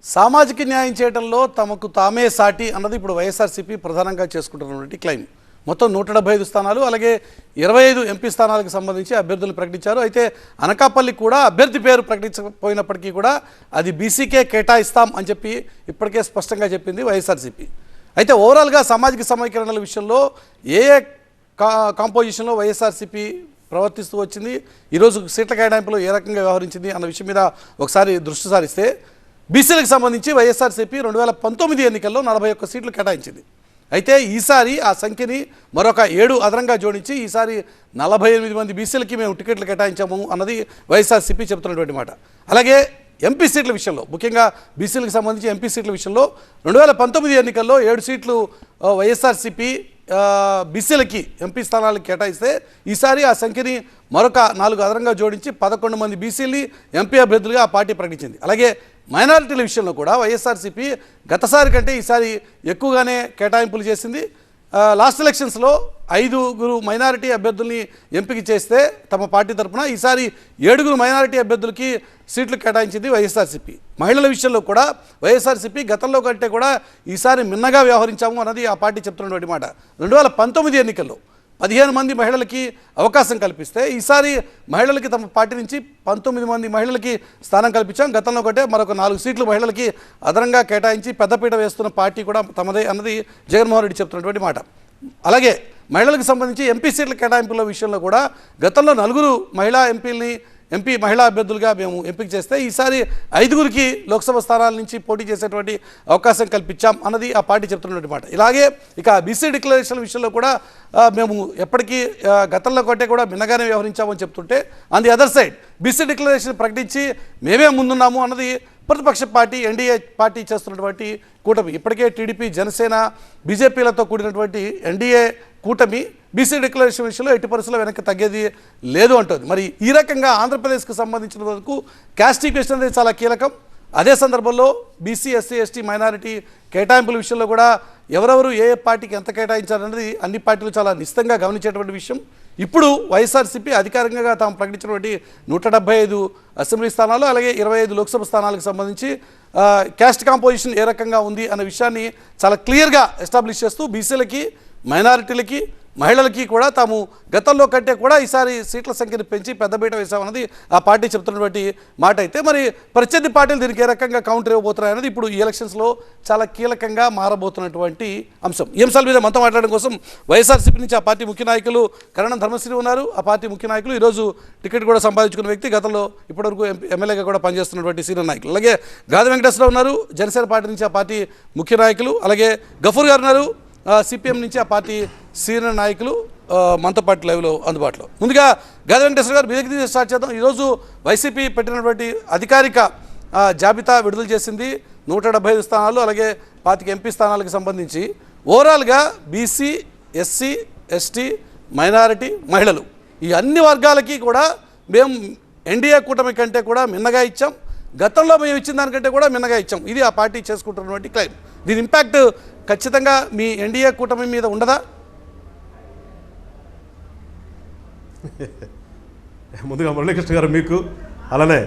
సామాజిక న్యాయం చేయడంలో తమకు తామే సాటి అన్నది ఇప్పుడు వైఎస్ఆర్సీపీ ప్రధానంగా చేసుకుంటున్నటువంటి క్లెయిమ్. మొత్తం 175 స్థానాలు అలాగే 25 ఎంపీ స్థానాలకు సంబంధించి అభ్యర్థులు ప్రకటించారు. అయితే అనకాపల్లి కూడా అభ్యర్థి పేరు ప్రకటించకపోయినప్పటికీ కూడా అది బీసీకే కేటాయిస్తాం అని చెప్పి ఇప్పటికే స్పష్టంగా చెప్పింది వైఎస్ఆర్సీపీ. అయితే ఓవరాల్గా సామాజిక సమీకరణల విషయంలో ఏ కాంపోజిషన్లో వైఎస్ఆర్సీపీ ప్రవర్తిస్తూ వచ్చింది, ఈరోజు సీట్ల కేటాయింపులో ఏ రకంగా వ్యవహరించింది అన్న విషయం మీద ఒకసారి దృష్టి సారిస్తే బీసీలకు సంబంధించి వైఎస్ఆర్సీపీ 2019 ఎన్నికల్లో 41 సీట్లు కేటాయించింది. అయితే ఈసారి ఆ సంఖ్యని మరొక 7 అదనంగా జోడించి ఈసారి 48 మంది బీసీలకి మేము టికెట్లు కేటాయించాము అన్నది వైఎస్ఆర్సీపీ చెబుతున్నటువంటి మాట. అలాగే ఎంపీ సీట్ల విషయంలో, ముఖ్యంగా బీసీలకు సంబంధించి ఎంపీ సీట్ల విషయంలో 2019 ఎన్నికల్లో 7 సీట్లు వైఎస్ఆర్సీపీ బీసీలకి ఎంపీ స్థానాలకు కేటాయిస్తే ఈసారి ఆ సంఖ్యని మరొక 4 అదనంగా జోడించి 11 మంది బీసీలని ఎంపీ అభ్యర్థులుగా ఆ పార్టీ ప్రకటించింది. అలాగే మైనారిటీల విషయంలో కూడా వైఎస్ఆర్సీపీ గతసారి కంటే ఈసారి ఎక్కువగానే కేటాయింపులు చేసింది. లాస్ట్ ఎలక్షన్స్లో 5 మైనారిటీ అభ్యర్థుల్ని ఎంపిక చేస్తే తమ పార్టీ తరఫున ఈసారి 7 మైనారిటీ అభ్యర్థులకి సీట్లు కేటాయించింది వైఎస్ఆర్సీపీ. మహిళల విషయంలో కూడా వైఎస్ఆర్సీపీ గతంలో కంటే కూడా ఈసారి మిన్నగా వ్యవహరించాము అన్నది ఆ పార్టీ చెప్తున్నటువంటి మాట. 2019 ఎన్నికల్లో 15 మంది మహిళలకి అవకాశం కల్పిస్తే ఈసారి మహిళలకి తమ పార్టీ నుంచి 19 మంది మహిళలకి స్థానం కల్పించాం. గతంలో కంటే మరొక 4 సీట్లు మహిళలకి అదనంగా కేటాయించి పెద్దపీట వేస్తున్న పార్టీ కూడా తమదే అన్నది జగన్మోహన్ రెడ్డి చెప్తున్నటువంటి మాట. అలాగే మహిళలకు సంబంధించి ఎంపీ సీట్ల కేటాయింపుల విషయంలో కూడా గతంలో 4 మహిళా ఎంపీ మహిళా అభ్యర్థులుగా మేము ఎంపిక చేస్తే ఈసారి 5 లోక్సభ స్థానాల నుంచి పోటీ చేసేటువంటి అవకాశం కల్పించాం అన్నది ఆ పార్టీ చెప్తున్నటువంటి మాట. ఇలాగే ఇక బీసీ డిక్లరేషన్ విషయంలో కూడా మేము ఎప్పటికీ గతంలో కంటే కూడా భిన్నగానే వ్యవహరించామని చెప్తుంటే on the other side BC declaration ప్రకటించి మేమే ముందున్నాము అన్నది ప్రతిపక్ష పార్టీ ఎన్డీఏ పార్టీ చేస్తున్నటువంటి కూటమి. ఇప్పటికే టీడీపీ, జనసేన, బీజేపీలతో కూడినటువంటి ఎన్డీఏ కూటమి బీసీ డిక్లరేషన్ విషయంలో ఎట్టి పరిస్థితుల్లో వెనక్కి తగ్గేది లేదు అంటుంది. మరి ఈ రకంగా ఆంధ్రప్రదేశ్కు సంబంధించిన వరకు క్యాస్ట్ ఈక్వేషన్ అనేది చాలా కీలకం. అదే సందర్భంలో బీసీ, ఎస్సీ, ఎస్టీ, మైనారిటీ కేటాయింపుల విషయంలో కూడా ఎవరెవరు ఏ పార్టీకి ఎంత కేటాయించాలన్నది అన్ని పార్టీలు చాలా నిశ్చితంగా గమనించేటువంటి విషయం. ఇప్పుడు వైఎస్ఆర్సీపీ అధికారికంగా తాము ప్రకటించినటువంటి 175 అసెంబ్లీ స్థానాలు అలాగే 25 లోక్సభ స్థానాలకు సంబంధించి క్యాస్ట్ కాంపోజిషన్ ఏ రకంగా ఉంది అనే విషయాన్ని చాలా క్లియర్గా ఎస్టాబ్లిష్ చేస్తూ బీసీలకి, మైనారిటీలకి, మహిళలకి కూడా తాము గతంలో కంటే కూడా ఈసారి సీట్ల సంఖ్యను పెంచి పెద్దపీట వేశామన్నది ఆ పార్టీ చెప్తున్నటువంటి మాట. అయితే మరి ప్రత్యర్థి పార్టీలు దీనికి ఏ రకంగా కౌంటర్ ఇవ్వబోతున్నాయన్నది ఇప్పుడు ఈ ఎలక్షన్స్లో చాలా కీలకంగా మారబోతున్నటువంటి అంశం. ఈ అంశాల మీద మనతో మాట్లాడడం కోసం వైఎస్ఆర్సీపీ నుంచి ఆ పార్టీ ముఖ్య నాయకులు కరణం ధర్మశ్రీ ఉన్నారు. ఆ పార్టీ ముఖ్య నాయకులు, ఈరోజు టికెట్ కూడా సంపాదించుకున్న వ్యక్తి, గతంలో ఇప్పటివరకు ఎమ్మెల్యేగా కూడా పనిచేస్తున్నటువంటి సీనియర్ నాయకులు. అలాగే గాది వెంకటేశ్వరరావు ఉన్నారు, జనసేన పార్టీ నుంచి ఆ పార్టీ ముఖ్య నాయకులు. అలాగే గఫూర్ గారు ఉన్నారు, సిపిఎం నుంచి ఆ పార్టీ సీనియర్ నాయకులు మనతో పాటు లైవ్లో అందుబాటులో. ముందుగా గాది వెంకటేశ్వర గారు, మీ దగ్గర స్టార్ట్ చేద్దాం. ఈరోజు వైసీపీ పెట్టినటువంటి అధికారిక జాబితా విడుదల చేసింది 175 స్థానాలు అలాగే 25 ఎంపీ స్థానాలకు సంబంధించి. ఓవరాల్గా బీసీ, ఎస్సీ, ఎస్టీ, మైనారిటీ, మహిళలు ఈ అన్ని వర్గాలకి కూడా మేము ఎన్డీఏ కూటమి కంటే కూడా మిన్నగా ఇచ్చాం, గతంలో మేము ఇచ్చిన దానికంటే కూడా మిన్నగా ఇచ్చాం. ఇది ఆ పార్టీ చేసుకుంటున్నటువంటి క్లెయిమ్. దీని ఇంపాక్ట్ ఖచ్చితంగా మీ ఎన్డీఏ కూటమి మీద ఉండదా? ముందుగా మురళీకృష్ణ గారు మీకు, అలానే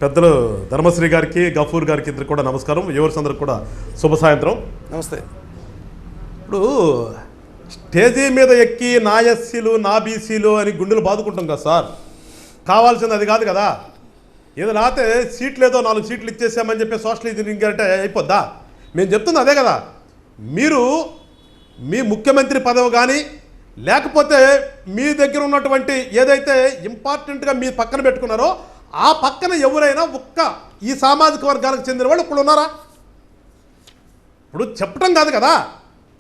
పెద్దలు ధర్మశ్రీ గారికి, గఫూర్ గారికి ఇద్దరు కూడా నమస్కారం. వ్యూవర్స్ అందరికి కూడా శుభ సాయంత్రం. నమస్తే. ఇప్పుడు స్టేజీ మీద ఎక్కి నా ఎస్సీలు, నా బీసీలు అని గుండెలు బాదుకుంటాం కదా సార్, కావాల్సింది అది కాదు కదా. ఏదో లేకపోతే సీట్లు ఏదో 4 సీట్లు ఇచ్చేసామని చెప్పి సోషల్ ఇంజనీరింగ్ అంటే అయిపోద్దా? మేము చెప్తుంది అదే కదా. మీరు మీ ముఖ్యమంత్రి పదవి కానీ లేకపోతే మీ దగ్గర ఉన్నటువంటి ఏదైతే ఇంపార్టెంట్గా మీ పక్కన పెట్టుకున్నారో ఆ పక్కన ఎవరైనా ఈ సామాజిక వర్గాలకు చెందిన వాళ్ళు ఇప్పుడు ఉన్నారా? ఇప్పుడు చెప్పడం కాదు కదా,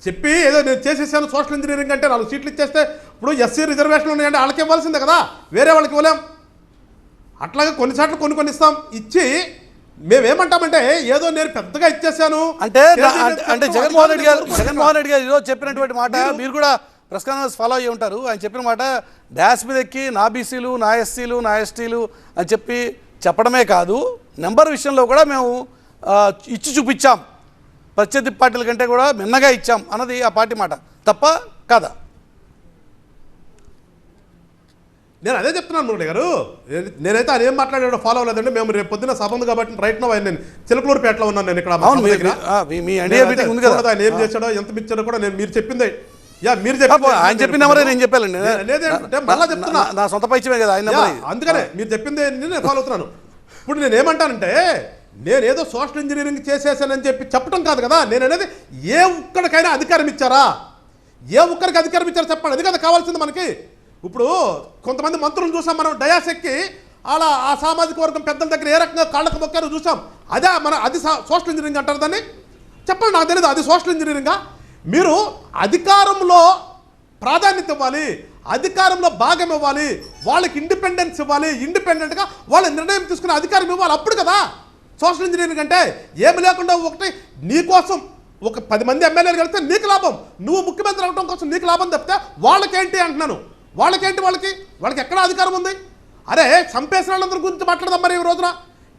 చెప్పి ఏదో నేను చేసేసాను సోషల్ ఇంజనీరింగ్ అంటే 4 సీట్లు ఇచ్చేస్తే ఇప్పుడు ఎస్సీ రిజర్వేషన్లు ఉన్నాయంటే వాళ్ళకి ఇవ్వాల్సిందే కదా, వేరే వాళ్ళకి ఇవ్వలేం. అట్లాగే కొన్నిసార్లు కొన్ని ఇస్తాం. ఇచ్చి మేమేమంటామంటే ఏదో నేను పెద్దగా ఇచ్చేసాను అంటే జగన్మోహన్ రెడ్డి గారు ఈరోజు చెప్పినటువంటి మాట మీరు కూడా ప్రెస్ కాన్ఫరెన్స్ ఫాలో అయ్యి ఉంటారు. ఆయన చెప్పిన మాట డాష్ మీద ఎక్కి నా బీసీలు, నా ఎస్సీలు, నా ఎస్టీలు అని చెప్పడమే కాదు, నెంబర్ విషయంలో కూడా మేము ఇచ్చి చూపించాం, ప్రత్యర్థి పార్టీల కంటే కూడా మిన్నగా ఇచ్చాం అన్నది ఆ పార్టీ మాట. తప్ప కాదా? నేను అదే చెప్తున్నాను మురళి గారు. నేనైతే ఆయన ఏం మాట్లాడాడో ఫాలో అవ్వలేదండి. మేము రేపు పొద్దున్న సభ ఉంది కాబట్టి రైట్ నో నేను చిలకలూరుపేటలో ఉన్నాను. నేను ఇక్కడ ఆయన ఏం చేశాడో ఎంత ఇచ్చాడో కూడా నేను మీరు చెప్పిందే మీరు ఆయన చెప్పిన నేను చెప్పానండి. మళ్ళీ చెప్తున్నా నా సొంత పైచమే కదా ఆయన. అందుకనే మీరు చెప్పిందే నేను ఫాలో అవుతున్నాను. ఇప్పుడు నేను ఏమంటానంటే నేనేదో సోషల్ ఇంజనీరింగ్ చేసేసానని చెప్పడం కాదు కదా. నేను అనేది ఏ ఒక్కడికైనా అధికారం ఇచ్చారా, ఏ ఒక్కరికి అధికారం ఇచ్చారో చెప్పండి. అది కదా కావాల్సింది మనకి. ఇప్పుడు కొంతమంది మంత్రులను చూసాం మనం, డయాస్ ఎక్కి అలా ఆ సామాజిక వర్గం పెద్దల దగ్గర ఏ రకంగా కాళ్ళకు మొక్కారో చూసాం. అది సోషల్ ఇంజనీరింగ్ అంటారు దాన్ని? చెప్పండి, నాకు తెలియదు అది సోషల్ ఇంజనీరింగా? మీరు అధికారంలో ప్రాధాన్యత ఇవ్వాలి, అధికారంలో భాగం ఇవ్వాలి, వాళ్ళకి ఇండిపెండెన్స్ ఇవ్వాలి, ఇండిపెండెంట్గా వాళ్ళ నిర్ణయం తీసుకునే అధికారం ఇవ్వాలి. అప్పుడు కదా సోషల్ ఇంజనీరింగ్ అంటే. ఏమి లేకుండా ఒకటి నీకోసం ఒక 10 మంది ఎమ్మెల్యేలు కలిస్తే నీకు లాభం, నువ్వు ముఖ్యమంత్రి అవడం కోసం నీకు లాభం తప్పితే వాళ్ళకేంటి అంటున్నాను. వాళ్ళకేంటి? వాళ్ళకి ఎక్కడ అధికారం ఉంది? అరే చంపేసిన వాళ్ళందరి గురించి మాట్లాడదాం. మరి ఈ రోజున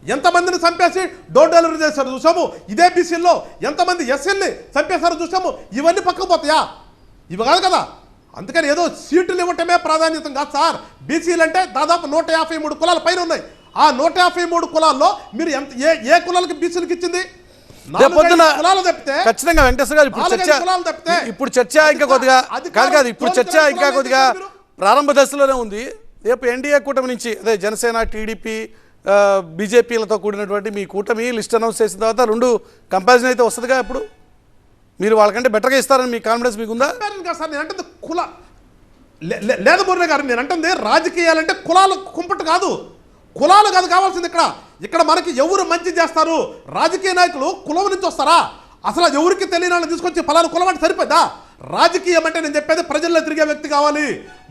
ఎంతమందిని చంపేసి డోర్ డెలివరీ చేశారు చూసాము. ఇదే బీసీల్లో ఎంతమంది ఎస్ఎల్ని చంపేశారో చూసాము. ఇవన్నీ పక్కకు పోతాయా? ఇవి కాదు కదా. అందుకని ఏదో సీట్లు ఇవ్వటమే ప్రాధాన్యత కాదు సార్. బీసీలు అంటే దాదాపు 153 కులాల పైన ఉన్నాయి. ఆ 153 కులాల్లో మీరు ఏ కులాలకి బీసీలకు ఇచ్చింది? ఖచ్చితంగా వెంకటేశ్వర గారు ఇప్పుడు చర్చ ఇంకా కొద్దిగా కాదు ఇప్పుడు చర్చ ఇంకా కొద్దిగా ప్రారంభ దశలోనే ఉంది. రేపు ఎన్డీఏ కూటమి నుంచి అదే జనసేన, టీడీపీ, బీజేపీలతో కూడినటువంటి మీ కూటమి లిస్ట్ అనౌన్స్ చేసిన తర్వాత 2 కంపారిజన్ అయితే వస్తుందిగా. ఇప్పుడు మీరు వాళ్ళకంటే బెటర్గా ఇస్తారని మీ కాన్ఫిడెన్స్ మీకుందా? సార్ నేను అంటే లేదు మురళి గారు, నేను అంటుంది రాజకీయాలంటే కులాలు కుంపట్టు కాదు, కులాలు కాదు కావాల్సింది. ఇక్కడ మనకి ఎవరు మంచి చేస్తారు, రాజకీయ నాయకులు కులం నుంచి వస్తారా? అసలు ఎవరికి తెలియని వాళ్ళని తీసుకొచ్చి ఫలానా కులం అంటే సరిపోద్దా? రాజకీయం అంటే నేను చెప్పేది ప్రజల్లో తిరిగే వ్యక్తి కావాలి,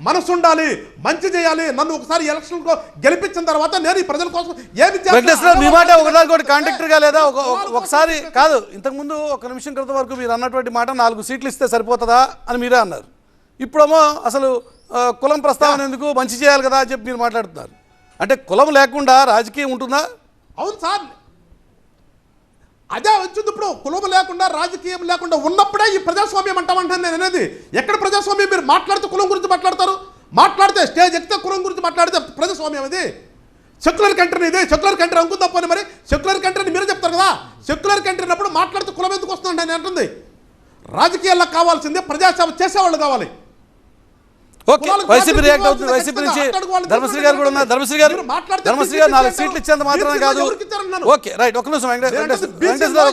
మనసు ఉండాలి, మంచి చేయాలి. నన్ను ఒకసారి ఎలక్షన్ గెలిపించిన తర్వాత నేను ఈ ప్రజల కోసం ఏమి కాంట్రాక్టర్గా లేదా ఒకసారి కాదు. ఇంతకుముందు 1 నిమిషం క్రితం వరకు మీరు అన్నటువంటి మాట 4 సీట్లు ఇస్తే సరిపోతుందా అని మీరే అన్నారు. ఇప్పుడేమో అసలు కులం ప్రస్తావన ఎందుకు, మంచి చేయాలి కదా అని చెప్పి మీరు మాట్లాడుతున్నారు. అంటే కులం లేకుండా రాజకీయం ఉంటుందా? అవును సార్, అదే వచ్చింది. ఇప్పుడు కులం లేకుండా రాజకీయం లేకుండా ఉన్నప్పుడే ఈ ప్రజాస్వామ్యం అంటామంటాను నేను అనేది. ఎక్కడ ప్రజాస్వామ్యం? మీరు మాట్లాడితే కులం గురించి మాట్లాడతారు, మాట్లాడితే స్టేజ్ ఎక్కితే కులం గురించి మాట్లాడితే ప్రజాస్వామ్యం ఇది. సెక్యులర్ కంట్రీ ఇది, సెక్యులర్ కంట్రీ అనుకుందా పోనీ. మరి సెక్యులర్ కంట్రీని మీరే చెప్తారు కదా. సెక్యులర్ కంట్రీ అన్నప్పుడు మాట్లాడితే కులం ఎందుకు వస్తుందండి అని అంటుంది. రాజకీయాల్లో కావాల్సింది ప్రజాసేవ చేసేవాళ్ళు కావాలి. వైసీపీ రియాక్ట్ అవుతుంది. వైసీపీ నుంచి ధర్మశ్రీ గారు కూడా ఉన్నారు. ధర్మశ్రీ గారు 4 సీట్లు ఇచ్చేంత మాత్రమే కాదు. ఓకే రైట్, ఒక్క నిమిషం వెంకటేశ్వర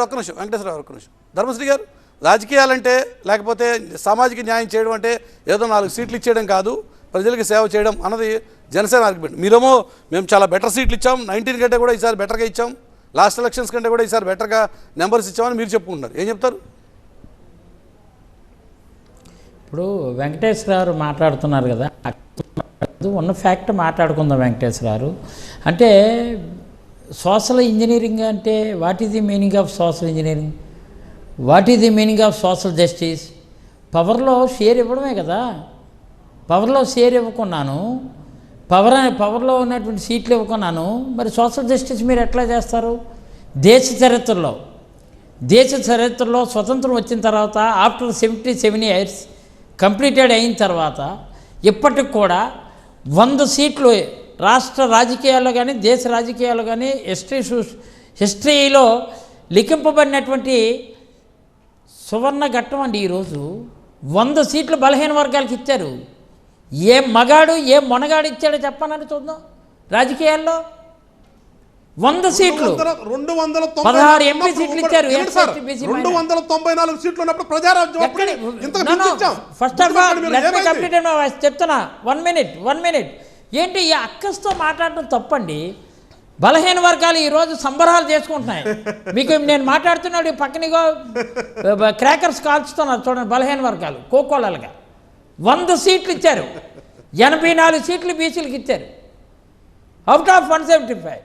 ఒక్క నిమిషం. ధర్మశ్రీ గారు, రాజకీయాలంటే లేకపోతే సామాజిక న్యాయం చేయడం అంటే ఏదో 4 సీట్లు ఇచ్చేయడం కాదు, ప్రజలకు సేవ చేయడం అన్నది జనసేన ఆర్గ్యుమెంట్. మీరేమో మేము చాలా బెటర్ సీట్లు ఇచ్చాం, 19 కంటే కూడా ఈసారి బెటర్గా ఇచ్చాం, లాస్ట్ ఎలక్షన్స్ కంటే కూడా ఈసారి బెటర్గా నెంబర్స్ ఇచ్చామని మీరు చెప్పుకుంటున్నారు. ఏం చెప్తారు? ఇప్పుడు వెంకటేశ్వర గారు మాట్లాడుతున్నారు కదా, ఉన్న ఫ్యాక్ట్ మాట్లాడుకుందాం. వెంకటేశ్వర గారు అంటే సోషల్ ఇంజనీరింగ్ అంటే what is the meaning of social engineering? What is the meaning of social justice? పవర్లో షేర్ ఇవ్వడమే కదా. పవర్లో షేర్ ఇవ్వకున్నాను, పవర్లో ఉన్నటువంటి సీట్లు ఇవ్వకున్నాను, మరి సోషల్ జస్టిస్ మీరు ఎట్లా చేస్తారు? దేశ చరిత్రలో స్వతంత్రం వచ్చిన తర్వాత ఆఫ్టర్ 77 years కంప్లీటెడ్ అయిన తర్వాత ఇప్పటికి కూడా 100 సీట్లు రాష్ట్ర రాజకీయాల్లో కానీ దేశ రాజకీయాల్లో కానీ హిస్టరీలో లిఖింపబడినటువంటి సువర్ణ ఘట్టం అండి. ఈరోజు 100 సీట్లు బలహీన వర్గాలకు ఇచ్చారు. ఏ మగాడు ఏ మొనగాడు ఇచ్చాడో చెప్పానని చూద్దాం. రాజకీయాల్లో 100 సీట్లు 16 ఎంపీ సీట్లు ఇచ్చారు. 294 సీట్లు ఉన్నప్పుడు ప్రజారాజ్యం ఫస్ట్ ఆఫ్ ఆల్ చెప్తున్నా 1 minute ఏంటి ఈ అక్కస్తో మాట్లాడటం తప్పండి. బలహీన వర్గాలు ఈరోజు సంబరాలు చేసుకుంటున్నాయి. మీకు నేను మాట్లాడుతున్నాడు పక్కనిగో క్రాకర్స్ కాల్చుతున్నారు చూడండి. బలహీన వర్గాలు కోకోలలుగా 100 సీట్లు ఇచ్చారు. 84 సీట్లు బీసీలకు ఇచ్చారు అవుట్ ఆఫ్ 175.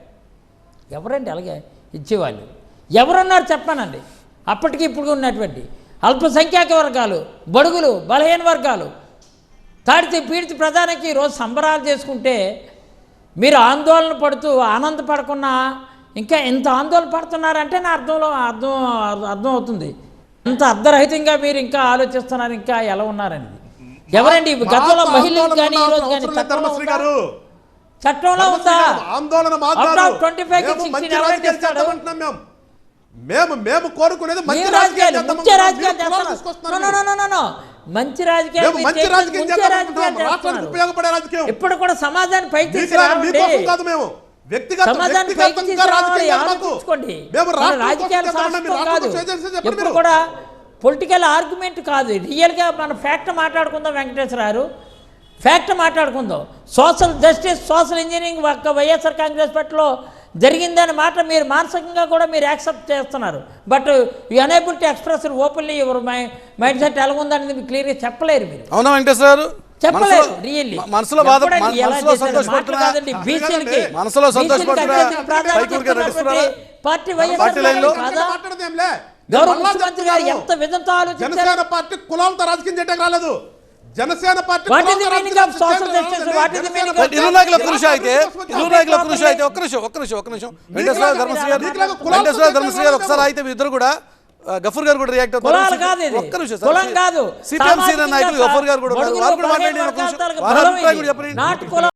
ఎవరండి అలాగే ఇచ్చేవాళ్ళు? ఎవరున్నారు చెప్పానండి? అప్పటికి ఇప్పుడు ఉన్నటువంటి అల్పసంఖ్యాక వర్గాలు, బడుగులు, బలహీన వర్గాలు తాడితే పీడిత ప్రధానికి ఈరోజు సంబరాలు చేసుకుంటే మీరు ఆందోళన పడుతూ ఆనందపడకున్నా ఇంకా ఎంత ఆందోళన పడుతున్నారంటే నా అర్థం అవుతుంది. అంత అర్ధరహితంగా మీరు ఇంకా ఆలోచిస్తున్నారు, ఇంకా ఎలా ఉన్నారని. ఎవరండి గతంలో మాకు మహిళలకు ఆందోళన కానీ ఈ రోజు కానీ అవసరం లేదు ధర్మశ్రీ గారు. చట్టంలో ఉందా? ఆందోళన మాకు Out కాదు. of 25 కి మేము 16 మంచి ఎవరైతే రాజకీయాలు చేస్తాడో? చేద్దామంటున్నాం మేము కోరుకునేది మంచి మీరు రాజకీయాలు రాజకీయాలు ముంచే చేద్దామని రాజకీయాలు మీరు కులాలు చేస్తున్నారు. తీసుకొస్తున్నారు. No. మంచి రాజకీయాలు మేము మీరు మంచి చేసి రాజకీయం ముంచే చేద్దామనుకుంటున్నాం. రాజకీయాలు రాష్ట్రానికి చేస్తున్నారు. ఉపయోగపడే రాజకీయం. ఇప్పుడు కూడా సమాజాన్ని పైకి మీకోసం తీసుకురావండి. కాదు మేము సమాజాన్ని పైకి తీసుకురావాలి, ఆలోచించుకోండి. రాజకీయాల శాస్త్రం కాదు. ఇప్పుడు కూడా పొలిటికల్ ఆర్గ్యుమెంట్ కాదు, రియల్గా మన ఫ్యాక్ట్ మాట్లాడుకుందాం. వెంకటేశ్వరరావు ఫ్యాక్ట్ మాట్లాడుకుందాం. Social justice, social engineering YSR Congress పార్టీలో జరిగిందనే మాట మీరు మానసికంగా కూడా మీరు యాక్సెప్ట్ చేస్తున్నారు. But you unable to express openly your mind set ఎలా ఉందనేది మీరు క్లియర్గా చెప్పలేరు. మీరు అవునా వెంకటేశ్వర గారు? చెప్పలేదు రియల్లీ. మనసులో బాధ, మనసులో సంతోషపడుతున్నా, మనసులో సంతోషపడుతున్నా పార్టీ పార్టీ లైన్లో గౌరవ ముఖ్యమంత్రి గారు ఎంత విధంతో ఆలోచించారు. జనసేన పార్టీ కులాలతో రాజకీయం చేయడానికి రాలేదు. Janasena party What is the meaning of social justice? What is the meaning of ఇరు నాయకుల కృషి అయితే ఒక్క నిమిషం వెంకటేశ్వర ధర్మశ్రీ గారు ఒకసారి అయితే మీ ఇద్దరు కూడా గఫూర్ గారు కూడా రియాక్ట్ కులాలు కాదు ఇది. ఒక్క నిమిషం కులం కాదు. సిపిఎం సీనియర్ నాయకులు గఫూర్ గారు కూడా ఉన్నారు. వారు కూడా బడుగులు, మాట్లాడండి, ఒక్క నిమిషం. బలహీన వారి వర్గాలకు అభిప్రాయం కూడా బలం చెప్పండి. నాట్ కులం.